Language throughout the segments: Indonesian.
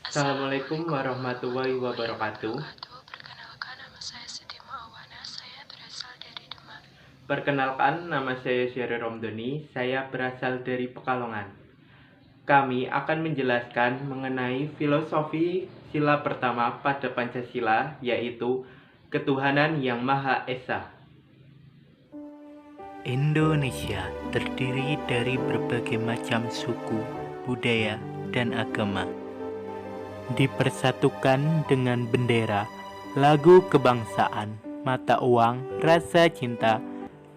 Assalamualaikum warahmatullahi wabarakatuh. Perkenalkan, nama saya Siti Maulana. Saya berasal dari Demak. Perkenalkan, nama saya Syahrir Romdoni. Saya berasal dari Pekalongan. Kami akan menjelaskan mengenai filosofi sila pertama pada Pancasila, yaitu ketuhanan yang Maha Esa. Indonesia terdiri dari berbagai macam suku, budaya, dan agama. Dipersatukan dengan bendera, lagu kebangsaan, mata uang, rasa cinta,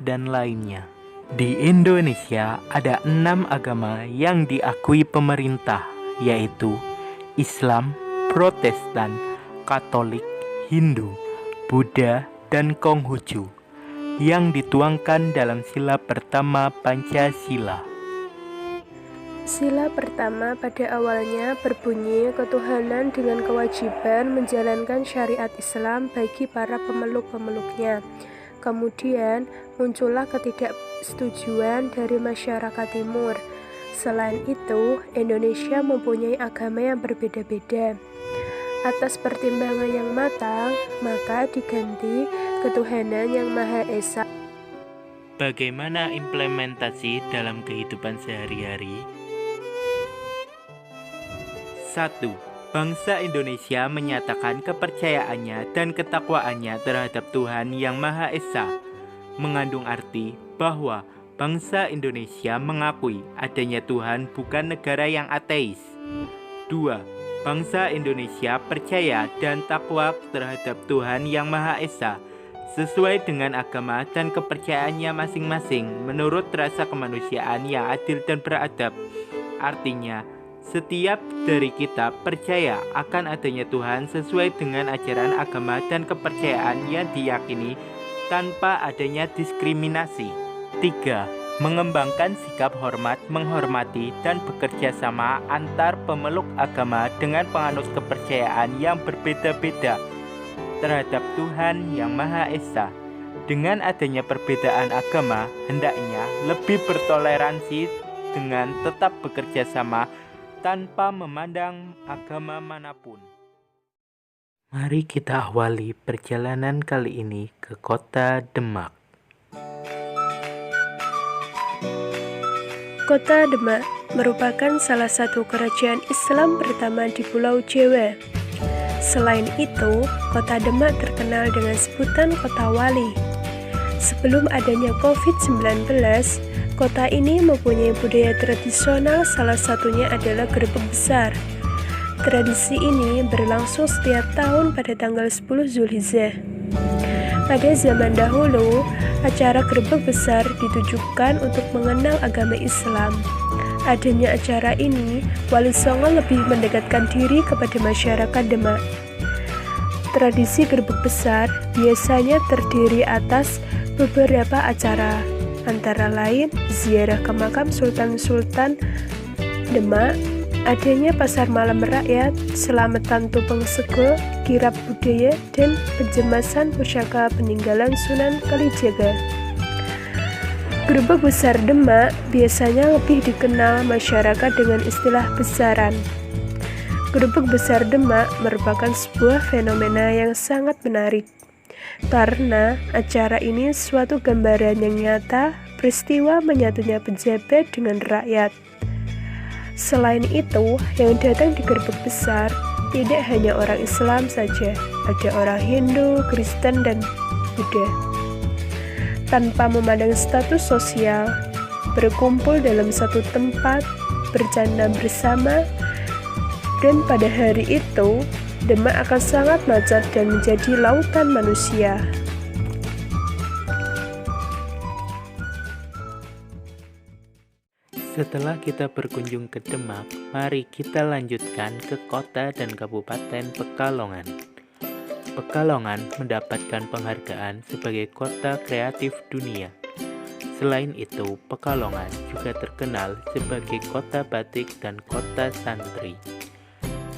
dan lainnya. Di Indonesia ada 6 agama yang diakui pemerintah, yaitu Islam, Protestan, Katolik, Hindu, Buddha, dan Konghucu, yang dituangkan dalam sila pertama Pancasila. Sila pertama pada awalnya berbunyi ketuhanan dengan kewajiban menjalankan syariat Islam bagi para pemeluk-pemeluknya. Kemudian muncullah ketidaksetujuan dari masyarakat timur. Selain itu, Indonesia mempunyai agama yang berbeda-beda. Atas pertimbangan yang matang, maka diganti ketuhanan yang Maha Esa. Bagaimana implementasi dalam kehidupan sehari-hari? 1. Bangsa Indonesia menyatakan kepercayaannya dan ketakwaannya terhadap Tuhan Yang Maha Esa, mengandung arti bahwa bangsa Indonesia mengakui adanya Tuhan bukan negara yang ateis. 2. Bangsa Indonesia percaya dan takwa terhadap Tuhan Yang Maha Esa sesuai dengan agama dan kepercayaannya masing-masing menurut rasa kemanusiaan yang adil dan beradab. Artinya, setiap dari kita percaya akan adanya Tuhan sesuai dengan ajaran agama dan kepercayaan yang diyakini tanpa adanya diskriminasi. 3. Mengembangkan sikap hormat, menghormati, dan bekerja sama antar pemeluk agama dengan penganut kepercayaan yang berbeda-beda terhadap Tuhan Yang Maha Esa. Dengan adanya perbedaan agama, hendaknya lebih bertoleransi dengan tetap bekerja sama tanpa memandang agama manapun. Mari kita awali perjalanan kali ini ke kota Demak. Kota Demak merupakan salah satu kerajaan Islam pertama di Pulau Jawa. Selain itu, kota Demak terkenal dengan sebutan Kota Wali. Sebelum adanya COVID-19, kota ini mempunyai budaya tradisional, salah satunya adalah Grebeg Besar. Tradisi ini berlangsung setiap tahun pada tanggal 10 Zulhijjah. Pada zaman dahulu, acara Grebeg Besar ditujukan untuk mengenal agama Islam. Adanya acara ini, Wali Songo lebih mendekatkan diri kepada masyarakat Demak. Tradisi Grebeg Besar biasanya terdiri atas beberapa acara, antara lain ziarah ke makam Sultan-Sultan Demak, adanya pasar malam rakyat, selamatan tumpeng sego, kirab budaya, dan penjemasan pusaka peninggalan Sunan Kalijaga. Grebeg Besar Demak biasanya lebih dikenal masyarakat dengan istilah besaran. Grebeg Besar Demak merupakan sebuah fenomena yang sangat menarik, karena acara ini suatu gambaran yang nyata peristiwa menyatunya pejabat dengan rakyat. Selain itu, yang datang di Grebeg Besar tidak hanya orang Islam saja, ada orang Hindu, Kristen, dan Buddha. Tanpa memandang status sosial, berkumpul dalam satu tempat, bercanda bersama, dan pada hari itu, Demak akan sangat macet dan menjadi lautan manusia. Setelah kita berkunjung ke Demak, mari kita lanjutkan ke kota dan kabupaten Pekalongan. Pekalongan mendapatkan penghargaan sebagai kota kreatif dunia. Selain itu, Pekalongan juga terkenal sebagai kota batik dan kota santri.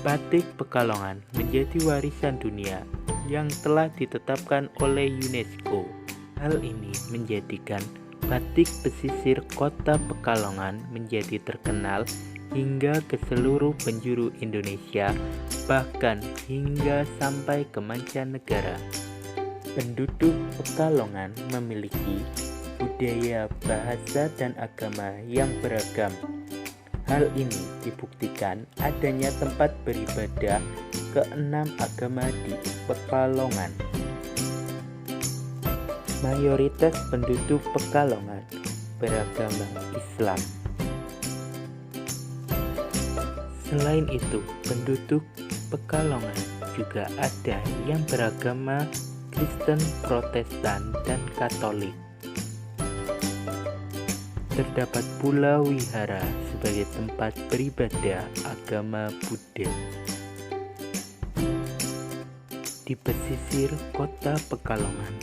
Batik Pekalongan menjadi warisan dunia yang telah ditetapkan oleh UNESCO. Hal ini menjadikan batik pesisir kota Pekalongan menjadi terkenal hingga ke seluruh penjuru Indonesia, bahkan hingga sampai ke mancanegara. Penduduk Pekalongan memiliki budaya, bahasa, dan agama yang beragam. Hal ini dibuktikan adanya tempat beribadah ke-6 agama di Pekalongan. Mayoritas penduduk Pekalongan beragama Islam. Selain itu, penduduk Pekalongan juga ada yang beragama Kristen, Protestan, dan Katolik. Terdapat pula wihara sebagai tempat beribadah agama Buddha. Di pesisir kota Pekalongan,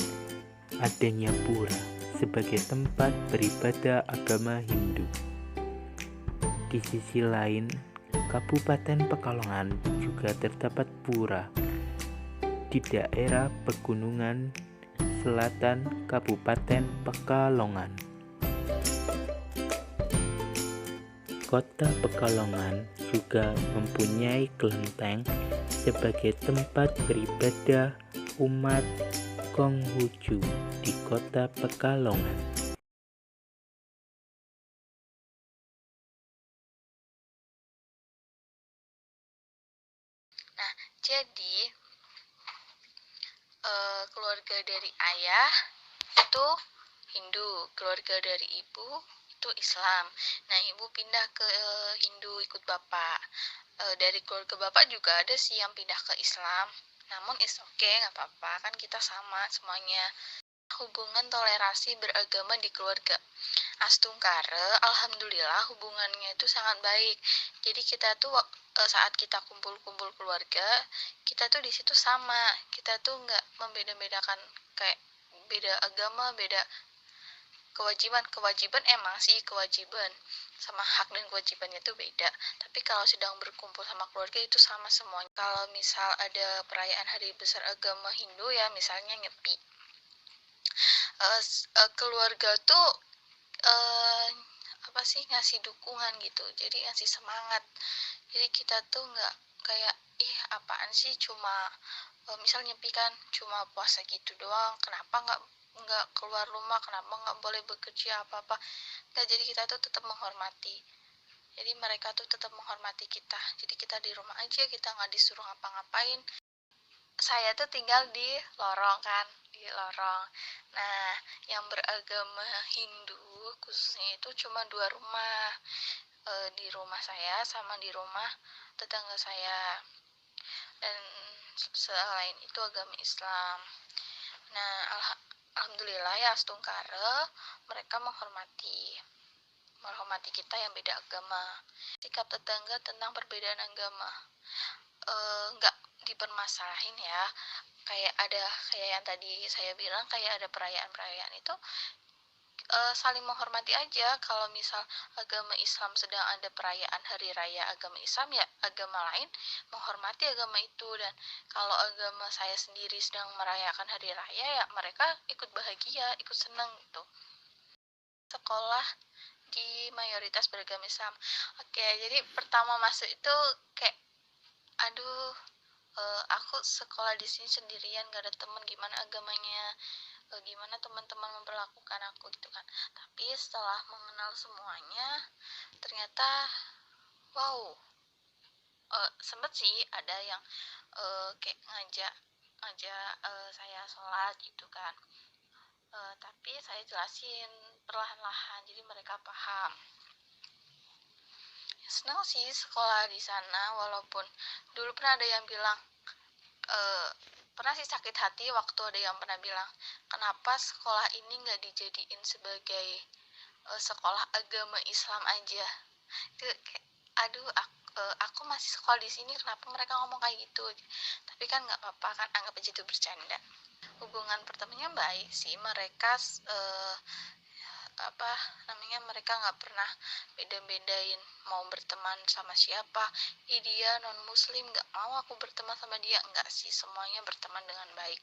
adanya pura sebagai tempat beribadah agama Hindu. Di sisi lain, Kabupaten Pekalongan juga terdapat pura di daerah pegunungan selatan Kabupaten Pekalongan. Kota Pekalongan juga mempunyai kelenteng sebagai tempat beribadah umat Konghucu di Kota Pekalongan. Nah, jadi keluarga dari ayah itu Hindu, keluarga dari ibu itu Islam. Nah, ibu pindah ke Hindu ikut bapak. Dari keluarga bapak juga ada sih yang pindah ke Islam. Namun it's okay, nggak apa-apa, kan kita sama semuanya. Hubungan toleransi beragama di keluarga Astungkare, alhamdulillah hubungannya itu sangat baik. Jadi kita tuh saat kita kumpul-kumpul keluarga, kita tuh di situ sama. Kita tuh nggak membeda-bedakan kayak beda agama, beda kewajiban emang sih kewajiban sama hak dan kewajibannya itu beda, tapi kalau sedang berkumpul sama keluarga itu sama semuanya. Kalau misal ada perayaan hari besar agama Hindu ya, misalnya Nyepi, keluarga tuh apa sih, ngasih dukungan gitu, jadi ngasih semangat. Jadi kita tuh nggak kayak apaan sih cuma misal Nyepi kan cuma puasa gitu doang, kenapa nggak keluar rumah, kenapa nggak boleh bekerja apa-apa. Nggak, jadi kita tuh tetap menghormati. Jadi mereka tuh tetap menghormati kita. Jadi kita di rumah aja, kita nggak disuruh ngapa-ngapain. Saya tuh tinggal di lorong kan, di lorong. Nah, yang beragama Hindu khususnya itu cuma 2 rumah. Di rumah saya sama di rumah tetangga saya. Dan selain itu agama Islam. Nah, alhamdulillah ya Astungkare, mereka menghormati kita yang beda agama. Sikap tetangga tentang perbedaan agama nggak dipermasalahin ya. Kayak yang tadi saya bilang, kayak ada perayaan-perayaan itu saling menghormati aja. Kalau misal agama Islam sedang ada perayaan hari raya agama Islam, ya agama lain menghormati agama itu. Dan kalau agama saya sendiri sedang merayakan hari raya, ya mereka ikut bahagia, ikut senang gitu. Sekolah di mayoritas beragama Islam. Oke, jadi pertama masuk itu kayak aku sekolah di sini sendirian, gak ada teman, gimana agamanya, gimana teman-teman memperlakukan aku gitu kan. Tapi setelah mengenal semuanya, ternyata wow, sempet sih ada yang kayak ngajak saya sholat gitu kan. Tapi saya jelasin perlahan-lahan, jadi mereka paham. Senang sih sekolah di sana, walaupun dulu pernah ada yang bilang pernah sih sakit hati waktu ada yang pernah bilang, kenapa sekolah ini nggak dijadiin sebagai sekolah agama Islam aja. Itu kayak aku masih sekolah di sini, kenapa mereka ngomong kayak gitu. Tapi kan nggak apa-apa kan, anggap aja itu bercanda. Hubungan pertamanya baik sih, mereka mereka nggak pernah beda-bedain mau berteman sama siapa. Dia non muslim, nggak mau aku berteman sama dia, nggak sih, semuanya berteman dengan baik.